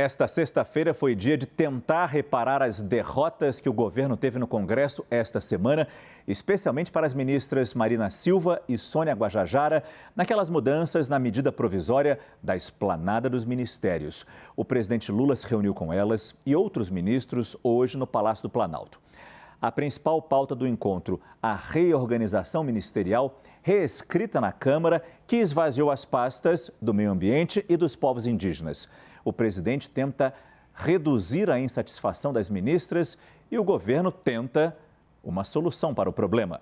Esta sexta-feira foi dia de tentar reparar as derrotas que o governo teve no Congresso esta semana, especialmente para as ministras Marina Silva e Sônia Guajajara, naquelas mudanças na medida provisória da esplanada dos ministérios. O presidente Lula se reuniu com elas e outros ministros hoje no Palácio do Planalto. A principal pauta do encontro, a reorganização ministerial, reescrita na Câmara, que esvaziou as pastas do meio ambiente e dos povos indígenas. O presidente tenta reduzir a insatisfação das ministras e o governo tenta uma solução para o problema.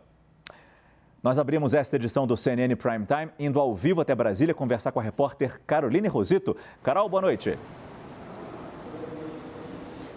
Nós abrimos esta edição do CNN Prime Time indo ao vivo até Brasília conversar com a repórter Caroline Rosito. Carol, boa noite.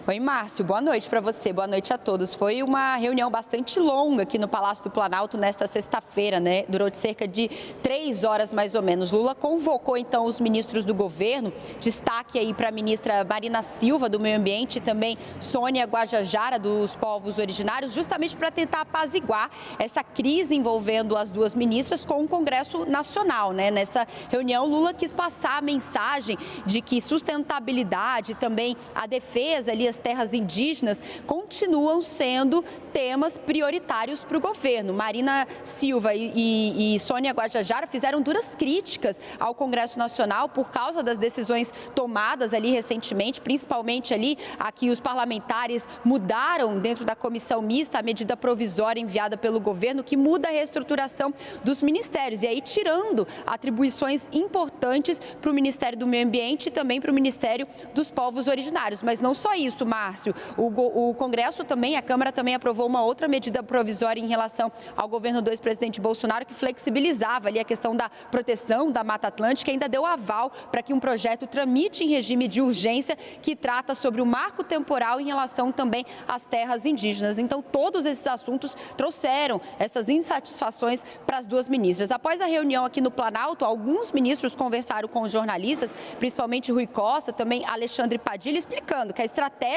Oi, Márcio, boa noite para você, boa noite a todos. Foi uma reunião bastante longa aqui no Palácio do Planalto nesta sexta-feira, né? Durou cerca de 3 horas mais ou menos. Lula convocou então os ministros do governo, destaque aí para a ministra Marina Silva do Meio Ambiente e também Sônia Guajajara dos povos originários, justamente para tentar apaziguar essa crise envolvendo as duas ministras com o Congresso Nacional, né? Nessa reunião, Lula quis passar a mensagem de que sustentabilidade, também a defesa ali, as terras indígenas continuam sendo temas prioritários para o governo. Marina Silva e Sônia Guajajara fizeram duras críticas ao Congresso Nacional por causa das decisões tomadas ali recentemente, principalmente ali a que os parlamentares mudaram dentro da comissão mista a medida provisória enviada pelo governo que muda a reestruturação dos ministérios e aí tirando atribuições importantes para o Ministério do Meio Ambiente e também para o Ministério dos Povos Originários. Mas não só isso, Márcio, o Congresso também, a Câmara também aprovou uma outra medida provisória em relação ao governo do ex-presidente Bolsonaro que flexibilizava ali a questão da proteção da Mata Atlântica e ainda deu aval para que um projeto tramite em regime de urgência que trata sobre o marco temporal em relação também às terras indígenas. Então, todos esses assuntos trouxeram essas insatisfações para as duas ministras. Após a reunião aqui no Planalto, alguns ministros conversaram com os jornalistas, principalmente Rui Costa, também Alexandre Padilha, explicando que a estratégia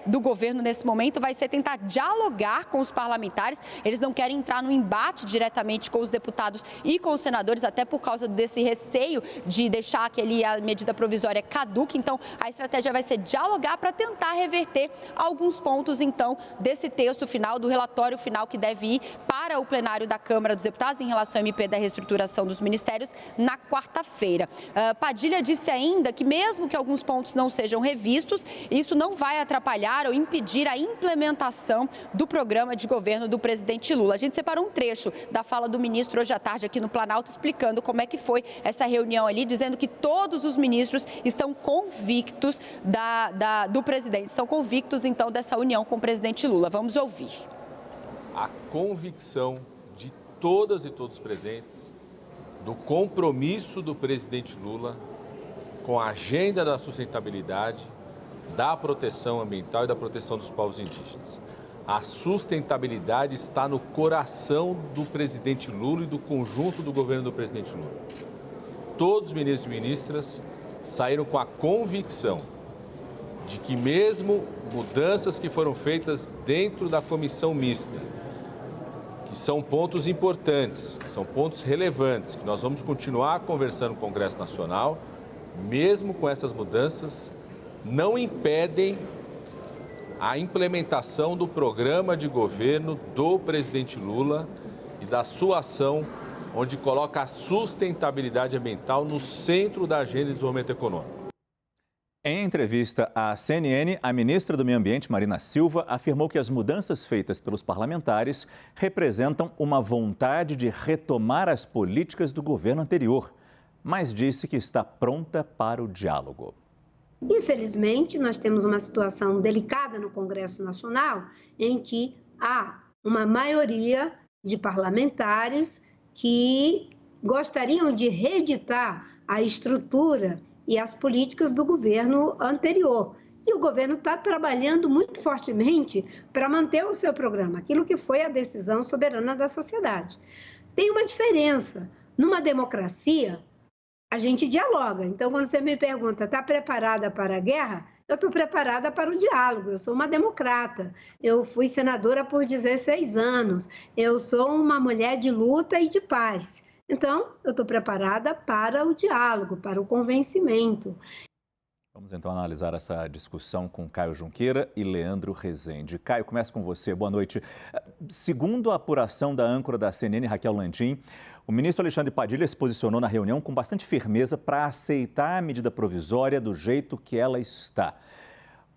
do governo nesse momento vai ser tentar dialogar com os parlamentares. Eles não querem entrar no embate diretamente com os deputados e com os senadores, até por causa desse receio de deixar que a medida provisória caduque. Então, a estratégia vai ser dialogar para tentar reverter alguns pontos, então, desse texto final, do relatório final que deve ir para o plenário da Câmara dos Deputados em relação ao MP da reestruturação dos ministérios na quarta-feira. Padilha disse ainda que mesmo que alguns pontos não sejam revistos, isso não vai atrapalhar ou impedir a implementação do programa de governo do presidente Lula. A gente separou um trecho da fala do ministro hoje à tarde aqui no Planalto explicando como é que foi essa reunião ali, dizendo que todos os ministros estão convictos do presidente, estão convictos então dessa união com o presidente Lula. Vamos ouvir. A convicção de todas e todos presentes do compromisso do presidente Lula com a agenda da sustentabilidade, da proteção ambiental e da proteção dos povos indígenas. A sustentabilidade está no coração do presidente Lula e do conjunto do governo do presidente Lula. Todos os ministros e ministras saíram com a convicção de que mesmo mudanças que foram feitas dentro da comissão mista, que são pontos importantes, que são pontos relevantes, que nós vamos continuar conversando com o Congresso Nacional, mesmo com essas mudanças, não impedem a implementação do programa de governo do presidente Lula e da sua ação, onde coloca a sustentabilidade ambiental no centro da agenda de desenvolvimento econômico. Em entrevista à CNN, a ministra do Meio Ambiente, Marina Silva, afirmou que as mudanças feitas pelos parlamentares representam uma vontade de retomar as políticas do governo anterior, mas disse que está pronta para o diálogo. Infelizmente, nós temos uma situação delicada no Congresso Nacional em que há uma maioria de parlamentares que gostariam de reeditar a estrutura e as políticas do governo anterior. E o governo está trabalhando muito fortemente para manter o seu programa, aquilo que foi a decisão soberana da sociedade. Tem uma diferença. Numa democracia, a gente dialoga. Então, quando você me pergunta, está preparada para a guerra? Eu estou preparada para o diálogo. Eu sou uma democrata. Eu fui senadora por 16 anos. Eu sou uma mulher de luta e de paz. Então, eu estou preparada para o diálogo, para o convencimento. Vamos então analisar essa discussão com Caio Junqueira e Leandro Rezende. Caio, começo com você. Boa noite. Segundo a apuração da âncora da CNN, Raquel Landim, o ministro Alexandre Padilha se posicionou na reunião com bastante firmeza para aceitar a medida provisória do jeito que ela está.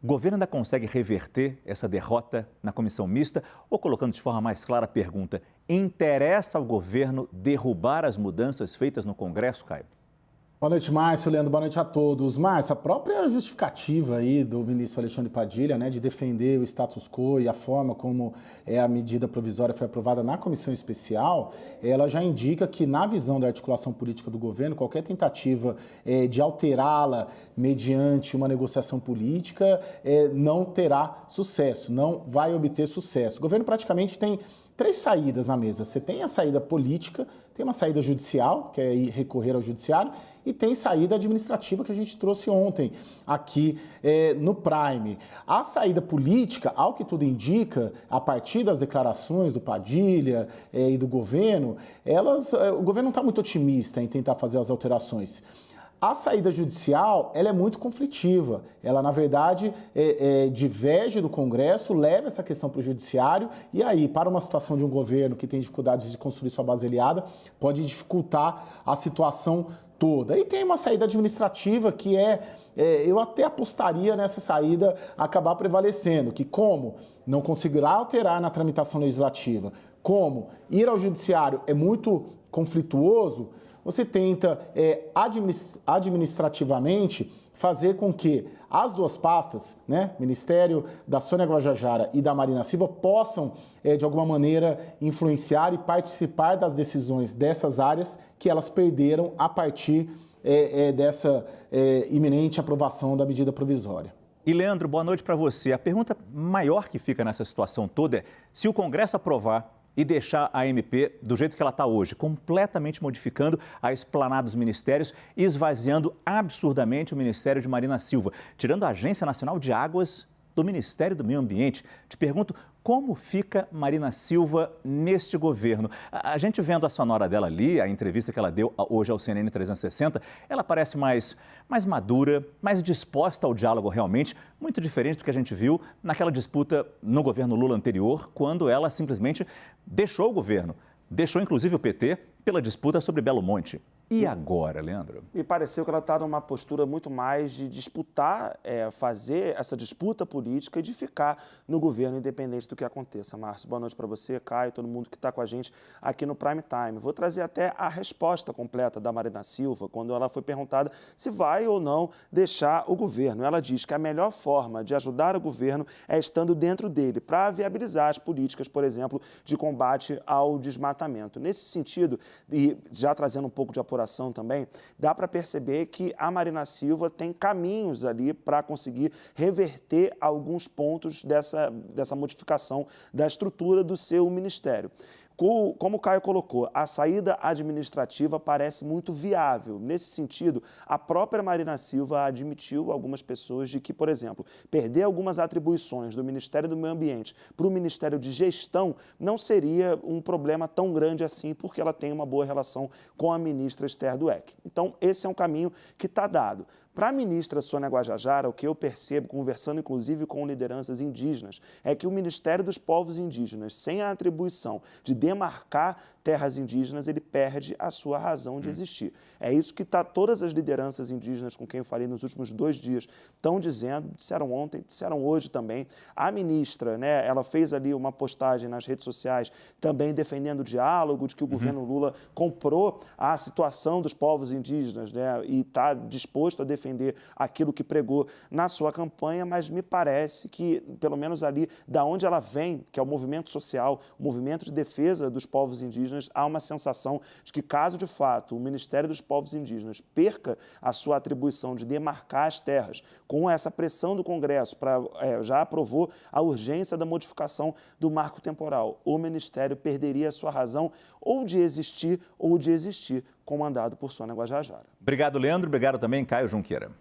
O governo ainda consegue reverter essa derrota na comissão mista? Ou, colocando de forma mais clara a pergunta, interessa ao governo derrubar as mudanças feitas no Congresso, Caio? Boa noite, Márcio, Leandro, boa noite a todos. Márcio, a própria justificativa aí do ministro Alexandre Padilha, de defender o status quo e a forma como a medida provisória foi aprovada na comissão especial, ela já indica que, na visão da articulação política do governo, qualquer tentativa de alterá-la mediante uma negociação política não terá sucesso, não vai obter sucesso. O governo praticamente tem três saídas na mesa. Você tem a saída política, tem uma saída judicial, que é ir recorrer ao judiciário, e tem saída administrativa que a gente trouxe ontem aqui no Prime. A saída política, ao que tudo indica, a partir das declarações do Padilha e do governo, o governo não está muito otimista em tentar fazer as alterações. A saída judicial, ela é muito conflitiva. Ela, na verdade, diverge do Congresso, leva essa questão para o Judiciário e aí, para uma situação de um governo que tem dificuldades de construir sua base aliada, pode dificultar a situação toda. E tem uma saída administrativa que eu até apostaria nessa saída acabar prevalecendo, que como não conseguirá alterar na tramitação legislativa, como ir ao Judiciário é muito conflituoso, você tenta administrativamente fazer com que as duas pastas, Ministério da Sônia Guajajara e da Marina Silva, possam, de alguma maneira, influenciar e participar das decisões dessas áreas que elas perderam a partir dessa iminente aprovação da medida provisória. E, Leandro, boa noite para você. A pergunta maior que fica nessa situação toda é: se o Congresso aprovar e deixar a MP do jeito que ela está hoje, completamente modificando a esplanada dos ministérios e esvaziando absurdamente o Ministério de Marina Silva, tirando a Agência Nacional de Águas do Ministério do Meio Ambiente. Te pergunto, como fica Marina Silva neste governo? A gente vendo a sonora dela ali, a entrevista que ela deu hoje ao CNN 360, ela parece mais madura, mais disposta ao diálogo realmente, muito diferente do que a gente viu naquela disputa no governo Lula anterior, quando ela simplesmente deixou o governo, deixou inclusive o PT pela disputa sobre Belo Monte. E agora, Leandro? Me pareceu que ela está numa postura muito mais de disputar, fazer essa disputa política e de ficar no governo, independente do que aconteça. Márcio, boa noite para você, Caio, todo mundo que está com a gente aqui no Prime Time. Vou trazer até a resposta completa da Marina Silva, quando ela foi perguntada se vai ou não deixar o governo. Ela diz que a melhor forma de ajudar o governo é estando dentro dele, para viabilizar as políticas, por exemplo, de combate ao desmatamento. Nesse sentido, e já trazendo um pouco de apuração também, dá para perceber que a Marina Silva tem caminhos ali para conseguir reverter alguns pontos dessa modificação da estrutura do seu ministério. Como o Caio colocou, a saída administrativa parece muito viável. Nesse sentido, a própria Marina Silva admitiu algumas pessoas de que, por exemplo, perder algumas atribuições do Ministério do Meio Ambiente para o Ministério de Gestão não seria um problema tão grande assim, porque ela tem uma boa relação com a ministra Esther Dweck. Então, esse é um caminho que está dado. Para a ministra Sônia Guajajara, o que eu percebo, conversando inclusive com lideranças indígenas, é que o Ministério dos Povos Indígenas, sem a atribuição de demarcar terras indígenas, ele perde a sua razão de existir. É isso que todas as lideranças indígenas com quem eu falei nos últimos 2 dias estão dizendo, disseram ontem, disseram hoje também. A ministra, ela fez ali uma postagem nas redes sociais também defendendo o diálogo, de que o governo Lula comprou a situação dos povos indígenas, e está disposto a defender aquilo que pregou na sua campanha, mas me parece que, pelo menos ali da onde ela vem, que é o movimento social, o movimento de defesa dos povos indígenas, há uma sensação de que, caso de fato o Ministério dos Povos Indígenas perca a sua atribuição de demarcar as terras, com essa pressão do Congresso, já aprovou a urgência da modificação do marco temporal, o Ministério perderia a sua razão ou de existir, comandado por Sônia Guajajara. Obrigado, Leandro. Obrigado também, Caio Junqueira.